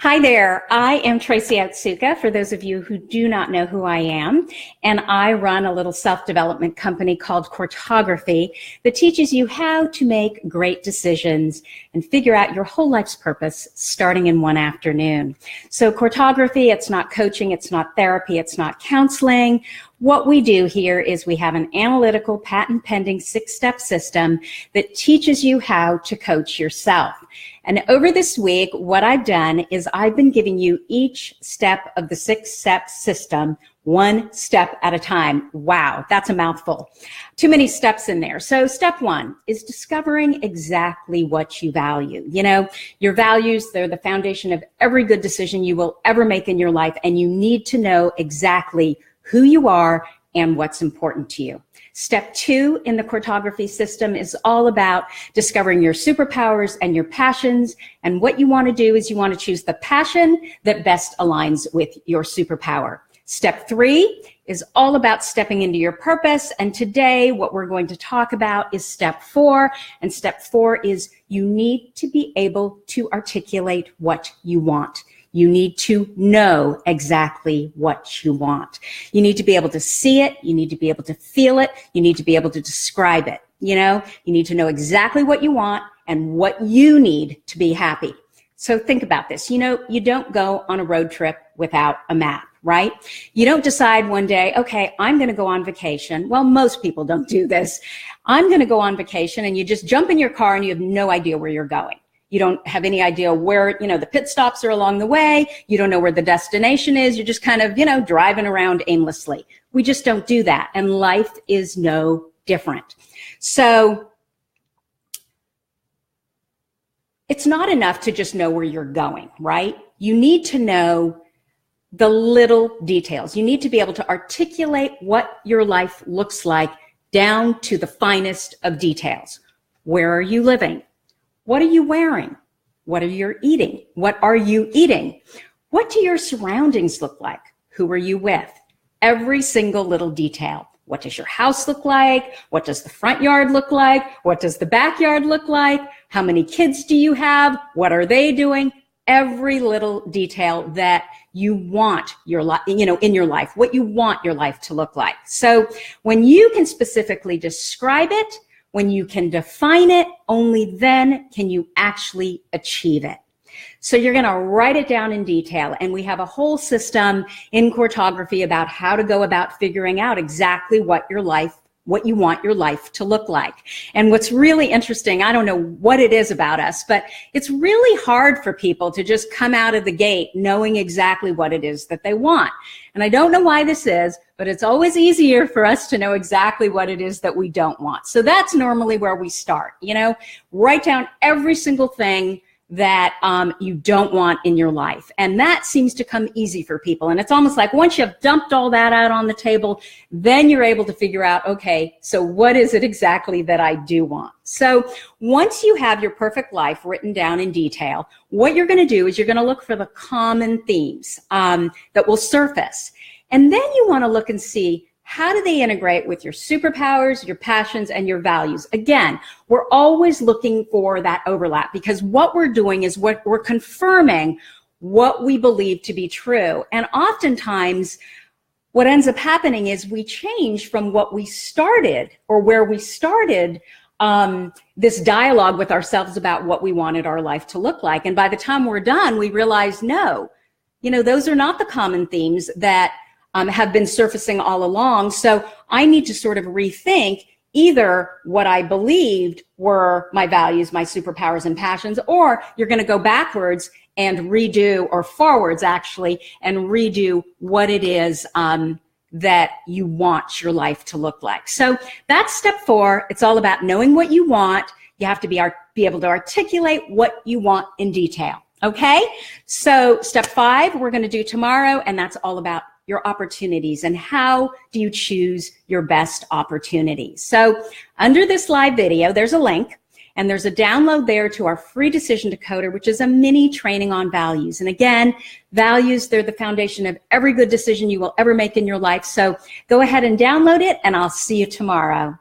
Hi there, I am Tracy Otsuka, for those of you who do not know who I am, and I run a little self-development company called Coretography that teaches you how to make great decisions and figure out your whole life's purpose starting in one afternoon. So Coretography, it's not coaching, it's not therapy, it's not counseling. What we do here is we have an analytical, patent-pending 6-step system that teaches you how to coach yourself. And over this week, what I've done is I've been giving you each step of the 6-step system, one step at a time. Wow, that's a mouthful. Too many steps in there. So step 1 is discovering exactly what you value. You know, your values, they're the foundation of every good decision you will ever make in your life, and you need to know exactly who you are and what's important to you. Step 2 in the Coretography system is all about discovering your superpowers and your passions. And what you want to do is you want to choose the passion that best aligns with your superpower. Step 3 is all about stepping into your purpose. And today what we're going to talk about is step 4. And step 4 is you need to be able to articulate what you want. You need to know exactly what you want. You need to be able to see it. You need to be able to feel it. You need to be able to describe it. You know, you need to know exactly what you want and what you need to be happy. So think about this. You know, you don't go on a road trip without a map, right? You don't decide one day, okay, I'm going to go on vacation. Well, most people don't do this. I'm going to go on vacation, and you just jump in your car and you have no idea where you're going. You don't have any idea where, you know, the pit stops are along the way. You don't know where the destination is. You're just kind of, you know, driving around aimlessly. We just don't do that. And life is no different. So it's not enough to just know where you're going, right? You need to know the little details. You need to be able to articulate what your life looks like down to the finest of details. Where are you living? What are you wearing? What are you eating? What are you eating? What do your surroundings look like? Who are you with? Every single little detail. What does your house look like? What does the front yard look like? What does the backyard look like? How many kids do you have? What are they doing? Every little detail that you want your life, you know, in your life, what you want your life to look like. So when you can specifically describe it, when you can define it, only then can you actually achieve it. So you're going to write it down in detail. And we have a whole system in Coretography about how to go about figuring out exactly what you want your life to look like. And what's really interesting, I don't know what it is about us, but it's really hard for people to just come out of the gate knowing exactly what it is that they want. And I don't know why this is, but it's always easier for us to know exactly what it is that we don't want. So that's normally where we start. You know, write down every single thing that you don't want in your life. And that seems to come easy for people. And it's almost like once you've dumped all that out on the table, then you're able to figure out, okay, so what is it exactly that I do want? So once you have your perfect life written down in detail, what you're going to do is you're going to look for the common themes that will surface. And then you want to look and see, how do they integrate with your superpowers, your passions, and your values? Again, we're always looking for that overlap, because what we're doing is we're confirming what we believe to be true. And oftentimes, what ends up happening is we change from what we started, or where we started this dialogue with ourselves about what we wanted our life to look like. And by the time we're done, we realize, no, you know, those are not the common themes that have been surfacing all along. So I need to sort of rethink either what I believed were my values, my superpowers and passions, or you're going to go backwards and redo, or forwards actually, and redo what it is that you want your life to look like. So that's step 4. It's all about knowing what you want. You have to be able to articulate what you want in detail. Okay? So step 5, we're going to do tomorrow, and that's all about your opportunities and how do you choose your best opportunities. So under this live video, there's a link, and there's a download there to our free decision decoder, which is a mini training on values. And again, values, they're the foundation of every good decision you will ever make in your life. So go ahead and download it, and I'll see you tomorrow.